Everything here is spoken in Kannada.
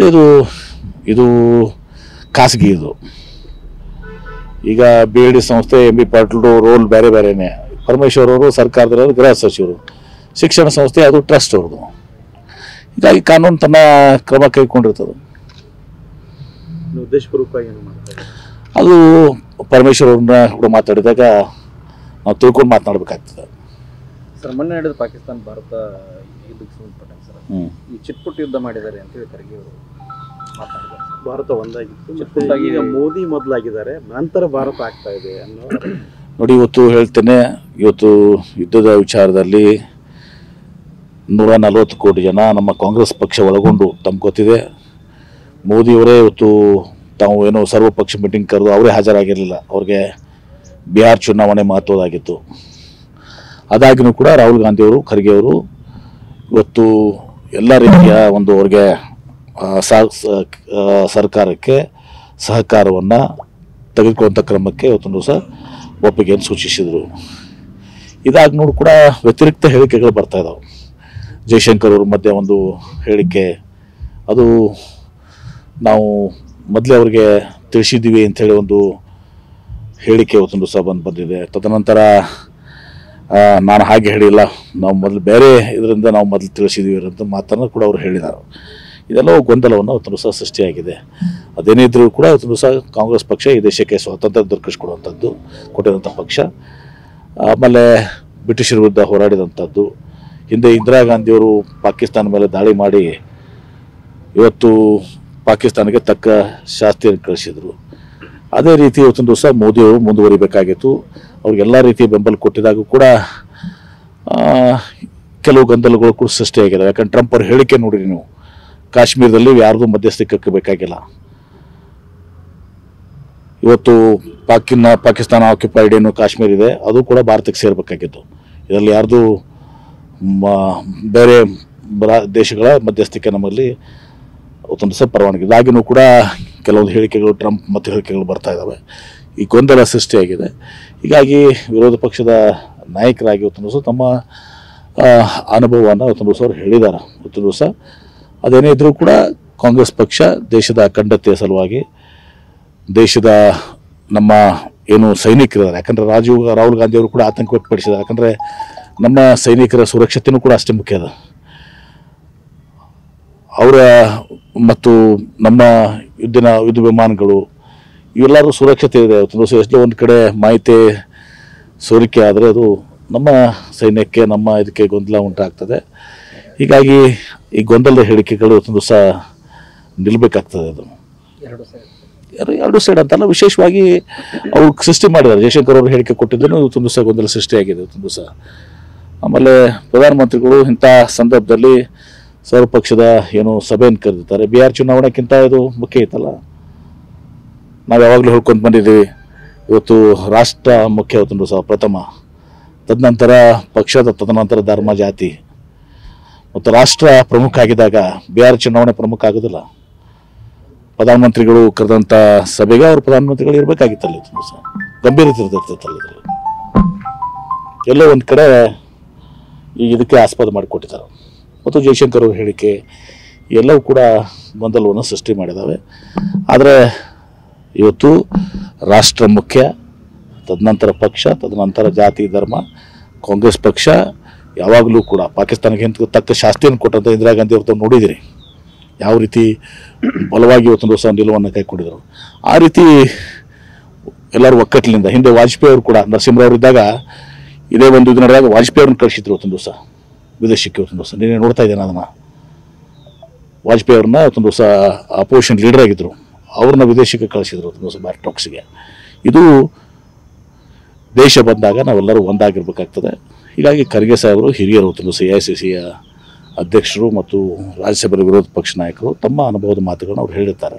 ನೋಡಿ, ಇದು ಖಾಸಗಿ. ಈಗ BID ಸಂಸ್ಥೆ MB ಪಾಟೀಲ್ ರೋಲ್ ಬೇರೆ ಬೇರೆನೆ. ಪರಮೇಶ್ವರ್ ಅವರು ಸರ್ಕಾರದವರು ಗೃಹ ಸಚಿವರು, ಶಿಕ್ಷಣ ಸಂಸ್ಥೆ ಅದು ಟ್ರಸ್ಟ್ ಅವ್ರದ್ದು. ಹೀಗಾಗಿ ಕಾನೂನು ತನ್ನ ಕ್ರಮ ಕೈಗೊಂಡಿರ್ತದೆ. ಅದು ಪರಮೇಶ್ವರ್ ಅವ್ರನ್ನ ಕೂಡ ಮಾತಾಡಿದಾಗ ನಾವು ತಿಳ್ಕೊಂಡು ಮಾತನಾಡಬೇಕಾಗ್ತದೆ. ಸರ್, ಮೊನ್ನೆ ನಡೆದ ಪಾಕಿಸ್ತಾನ ಭಾರತ ಯುದ್ಧಕ್ಕೆ ಸಂಬಂಧಪಟ್ಟಂಗೆ ಸರ್ ಈ ಚಿಟ್ಪುಟ್ ಯುದ್ಧ ಮಾಡಿದ್ದಾರೆ ಅಂತೇಳಿ ಖರ್ಗೆ ಅವರು ಮಾತನಾಡಿದ್ದಾರೆ. ಭಾರತ ಒಂದಾಗಿತ್ತು, ಈಗ ಮೋದಿ ಮೊದಲಾಗಿದ್ದಾರೆ, ನಂತರ ಭಾರತ ಆಗ್ತಾ ಇದೆ ಅನ್ನೋ. ನೋಡಿ, ಇವತ್ತು ಯುದ್ಧದ ವಿಚಾರದಲ್ಲಿ 140 ಕೋಟಿ ಜನ ನಮ್ಮ ಕಾಂಗ್ರೆಸ್ ಪಕ್ಷ ಒಳಗೊಂಡು ತಮ್ಗೆ ಗೊತ್ತಿದೆ. ಮೋದಿಯವರೇ ಇವತ್ತು ತಾವು ಏನೋ ಸರ್ವಪಕ್ಷ ಮೀಟಿಂಗ್ ಕರೆದು ಅವರೇ ಹಾಜರಾಗಿರಲಿಲ್ಲ. ಅವ್ರಿಗೆ ಬಿಹಾರ್ ಚುನಾವಣೆ ಮಹತ್ವದಾಗಿತ್ತು. ಅದಾಗಿನೂ ಕೂಡ ರಾಹುಲ್ ಗಾಂಧಿಯವರು, ಖರ್ಗೆ ಅವರು ಇವತ್ತು ಎಲ್ಲ ರೀತಿಯ ಒಂದು ಅವ್ರಿಗೆ ಸರ್ಕಾರಕ್ಕೆ ಸಹಕಾರವನ್ನು ತೆಗೆದುಕೊಳ್ಳುವಂಥ ಕ್ರಮಕ್ಕೆ ಇವತ್ತೊಂದು ದಿವಸ ಒಪ್ಪಿಗೆಯನ್ನು ಸೂಚಿಸಿದರು. ಇದಾಗಿ ನೋಡಿ ಕೂಡ ವ್ಯತಿರಿಕ್ತ ಹೇಳಿಕೆಗಳು ಬರ್ತಾ ಇದ್ದಾವೆ. ಜೈಶಂಕರ್ ಅವ್ರ ಮಧ್ಯೆ ಒಂದು ಹೇಳಿಕೆ, ಅದು ನಾವು ಮೊದಲೇ ಅವ್ರಿಗೆ ತಿಳಿಸಿದ್ದೀವಿ ಅಂಥೇಳಿ ಒಂದು ಹೇಳಿಕೆ ಇವತ್ತೊಂದು ದಿವಸ ಬಂದಿದೆ. ತದನಂತರ ನಾನು ಹಾಗೆ ಹೇಳಿಲ್ಲ, ನಾವು ಮೊದಲು ಬೇರೆ ಇದರಿಂದ ನಾವು ಮೊದಲು ತಿಳಿಸಿದ್ದೀವಿ ಅಂತ ಮಾತನ್ನು ಕೂಡ ಅವರು ಹೇಳಿದ್ದಾರೆ. ಇದೆಲ್ಲ ಗೊಂದಲವನ್ನು ಇವತ್ತೊಂದು ದಿವಸ ಸೃಷ್ಟಿಯಾಗಿದೆ. ಅದೇನೇ ಇದ್ರೂ ಕೂಡ ಇವತ್ತೊಂದು ದಿವಸ ಕಾಂಗ್ರೆಸ್ ಪಕ್ಷ ಈ ದೇಶಕ್ಕೆ ಸ್ವಾತಂತ್ರ್ಯ ಕೊಟ್ಟಿರೋಂಥ ಪಕ್ಷ. ಆಮೇಲೆ ಬ್ರಿಟಿಷರ ವಿರುದ್ಧ ಹೋರಾಡಿದಂಥದ್ದು. ಹಿಂದೆ ಇಂದಿರಾ ಗಾಂಧಿಯವರು ಪಾಕಿಸ್ತಾನ ಮೇಲೆ ದಾಳಿ ಮಾಡಿ ಇವತ್ತು ಪಾಕಿಸ್ತಾನಕ್ಕೆ ತಕ್ಕ ಶಾಸ್ತಿಯನ್ನು ಕಳಿಸಿದರು. ಅದೇ ರೀತಿ ಇವತ್ತೊಂದು ದಿವಸ ಮೋದಿಯವರು ಮುಂದುವರಿಬೇಕಾಗಿತ್ತು. ಅವ್ರಿಗೆಲ್ಲ ರೀತಿಯ ಬೆಂಬಲ ಕೊಟ್ಟಿದಾಗ ಕೂಡ ಕೆಲವು ಗೊಂದಲಗಳು ಕೂಡ ಸೃಷ್ಟಿಯಾಗಿದೆ. ಯಾಕಂದ್ರೆ ಟ್ರಂಪ್ ಅವ್ರ ಹೇಳಿಕೆ ನೋಡಿರಿ ನೀವು, ಕಾಶ್ಮೀರದಲ್ಲಿ ಯಾರ್ದು ಮಧ್ಯಸ್ಥಿಕೆ ಬೇಕಾಗಿಲ್ಲ. ಇವತ್ತು ಪಾಕಿಸ್ತಾನ ಆಕ್ಯುಪೈಡ್ ಏನು ಕಾಶ್ಮೀರ ಇದೆ, ಅದು ಕೂಡ ಭಾರತಕ್ಕೆ ಸೇರಬೇಕಾಗಿತ್ತು. ಇದರಲ್ಲಿ ಯಾರ್ದು ಬೇರೆ ದೇಶಗಳ ಮಧ್ಯಸ್ಥಿಕೆ ನಮ್ಮಲ್ಲಿ ಒಂದು ದಿವಸ ಪರವಾನಗಿ. ಇದಾಗಿನೂ ಕೂಡ ಕೆಲವೊಂದು ಹೇಳಿಕೆಗಳು, ಟ್ರಂಪ್ ಮತ್ತು ಹೇಳಿಕೆಗಳು ಬರ್ತಾ ಇದ್ದಾವೆ. ಈ ಗೊಂದಲ ಸೃಷ್ಟಿಯಾಗಿದೆ. ಹೀಗಾಗಿ ವಿರೋಧ ಪಕ್ಷದ ನಾಯಕರಾಗಿ ಇವತ್ತೊಂದು ದಿವಸ ತಮ್ಮ ಅನುಭವವನ್ನು ಇವತ್ತೊಂದು ದಿವಸ ಅವ್ರು ಹೇಳಿದ್ದಾರೆ. ಇವತ್ತೊಂದು ದಿವಸ ಅದೇನೇ ಇದ್ರೂ ಕೂಡ ಕಾಂಗ್ರೆಸ್ ಪಕ್ಷ ದೇಶದ ಅಖಂಡತೆಯ ಸಲುವಾಗಿ, ದೇಶದ ನಮ್ಮ ಏನು ಸೈನಿಕರಿದ್ದಾರೆ, ಯಾಕಂದರೆ ರಾಹುಲ್ ಗಾಂಧಿ ಅವರು ಕೂಡ ಆತಂಕ ವ್ಯಕ್ತಪಡಿಸಿದ್ದಾರೆ. ಯಾಕಂದರೆ ನಮ್ಮ ಸೈನಿಕರ ಸುರಕ್ಷತೆಯೂ ಕೂಡ ಅಷ್ಟೇ ಮುಖ್ಯ ಅದ. ಅವರ ಮತ್ತು ನಮ್ಮ ಯುದ್ಧ ವಿಮಾನಗಳು ಇವೆಲ್ಲರೂ ಸುರಕ್ಷತೆ ಇದೆ. ಎಷ್ಟೋ ಒಂದು ಕಡೆ ಮಾಹಿತಿ ಸೋರಿಕೆ ಆದರೆ ಅದು ನಮ್ಮ ಸೈನ್ಯಕ್ಕೆ, ನಮ್ಮ ಇದಕ್ಕೆ ಗೊಂದಲ ಉಂಟಾಗ್ತದೆ. ಹೀಗಾಗಿ ಈ ಗೊಂದಲದ ಹೇಳಿಕೆಗಳು ಇವತ್ತೊಂದು ದಿವಸ ನಿಲ್ಲಬೇಕಾಗ್ತದೆ. ಅದು ಎರಡು ಸೈಡ್ ಅಂತಲ್ಲ, ವಿಶೇಷವಾಗಿ ಅವ್ರು ಸೃಷ್ಟಿ ಮಾಡಿದ್ದಾರೆ. ಜಯಶಂಕರ್ ಅವರು ಹೇಳಿಕೆ ಕೊಟ್ಟಿದ್ದನ್ನು ಇವತ್ತೊಂದು ದಿವಸ ಗೊಂದಲ ಸೃಷ್ಟಿಯಾಗಿದೆ ಇವತ್ತೊಂದು ದಿವಸ. ಆಮೇಲೆ ಪ್ರಧಾನಮಂತ್ರಿಗಳು ಇಂಥ ಸಂದರ್ಭದಲ್ಲಿ ಸರ್ವಪಕ್ಷದ ಏನು ಸಭೆಯನ್ನು ಕರೆದಿದ್ದಾರೆ. ಬಿಹಾರ್ ಚುನಾವಣೆಗಿಂತ ಇದು ಮುಖ್ಯ ಐತಲ್ಲ. ನಾವು ಯಾವಾಗಲೂ ಹೇಳ್ಕೊಂಡು ಬಂದಿದ್ದೀವಿ, ಇವತ್ತು ರಾಷ್ಟ್ರ ಮುಖ್ಯ ಇವತ್ತೊಂದು ದಿವಸ ಪ್ರಥಮ, ತದನಂತರ ಪಕ್ಷದ, ತದನಂತರ ಧರ್ಮ, ಜಾತಿ ಮತ್ತು ರಾಷ್ಟ್ರ ಪ್ರಮುಖ ಆಗಿದ್ದಾಗ ಬಿಹಾರ್ ಚುನಾವಣೆ ಪ್ರಮುಖ ಆಗೋದಿಲ್ಲ. ಪ್ರಧಾನಮಂತ್ರಿಗಳು ಕರೆದಂಥ ಸಭೆಗೆ ಅವರು ಪ್ರಧಾನಮಂತ್ರಿಗಳು ಇರಬೇಕಾಗಿತ್ತಲ್ಲ. ಇವತ್ತು ದಿವಸ ಗಂಭೀರತೆ ಇರ್ತೈತಲ್ಲ. ಎಲ್ಲೋ ಒಂದು ಕಡೆ ಈಗ ಇದಕ್ಕೆ ಆಸ್ಪದ ಮಾಡಿಕೊಟ್ಟಿದ್ದಾರೆ. ಮತ್ತು ಜಯಶಂಕರ್ ಅವ್ರ ಹೇಳಿಕೆ ಎಲ್ಲವೂ ಕೂಡ ಗೊಂದಲವನ್ನು ಸೃಷ್ಟಿ ಮಾಡಿದ್ದಾವೆ. ಆದರೆ ಇವತ್ತು ರಾಷ್ಟ್ರ ಮುಖ್ಯ, ತದನಂತರ ಪಕ್ಷ, ತದನಂತರ ಜಾತಿ, ಧರ್ಮ. ಕಾಂಗ್ರೆಸ್ ಪಕ್ಷ ಯಾವಾಗಲೂ ಕೂಡ ಪಾಕಿಸ್ತಾನಕ್ಕೆ ತಕ್ಕ ಶಾಸ್ತಿಯನ್ನು ಕೊಟ್ಟಂಥ ಇಂದಿರಾ ಗಾಂಧಿ ಅವ್ರದ್ದು ನೋಡಿದಿರಿ, ಯಾವ ರೀತಿ ಬಲವಾಗಿ ಇವತ್ತೊಂದು ದಿವಸ ನಿಲುವನ್ನು ಕೈಗೊಂಡಿದ್ರು. ಆ ರೀತಿ ಎಲ್ಲರೂ ಒಕ್ಕಟ್ಟಿನಿಂದ ಹಿಂದೆ ವಾಜಪೇಯಿ ಅವರು ಕೂಡ, ನರಸಿಂಹರಾವ್ ಇದ್ದಾಗ ಇದೇ ಒಂದು ಇದು ನಡೆದಾಗ ವಾಜಪೇಯಿ ಅವ್ರನ್ನ ಕಳಿಸಿದ್ರು ಇವತ್ತೊಂದು ದಿವಸ ವಿದೇಶಕ್ಕೆ. ಇವತ್ತೊಂದು ದಿವಸ ನೀನೇ ನೋಡ್ತಾ ಇದ್ದೇನೆ ಅದನ್ನು. ವಾಜಪೇಯಿ ಅವ್ರನ್ನ ಇವತ್ತೊಂದು ದಿವಸ ಅಪೋಸಿಷನ್ ಲೀಡರ್ ಆಗಿದ್ದರು, ಅವ್ರನ್ನ ವಿದೇಶಕ್ಕೆ ಕಳಿಸಿದ್ರು ಇವತ್ತೊಂದು ದಿವಸ ಬ್ಯಾಕ್ ಟಾಕ್ಸ್ಗೆ. ಇದು ದೇಶ ಬಂದಾಗ ನಾವೆಲ್ಲರೂ ಒಂದಾಗಿರ್ಬೇಕಾಗ್ತದೆ. ಹೀಗಾಗಿ ಖರ್ಗೆ ಸಾಹೇಬರು ಹಿರಿಯರು, ಇವತ್ತೊಂದು ದಿವಸ AICCಯ ಅಧ್ಯಕ್ಷರು ಮತ್ತು ರಾಜ್ಯಸಭೆಯ ವಿರೋಧ ಪಕ್ಷ ನಾಯಕರು ತಮ್ಮ ಅನುಭವದ ಮಾತುಗಳನ್ನು ಅವ್ರು ಹೇಳಿರ್ತಾರೆ.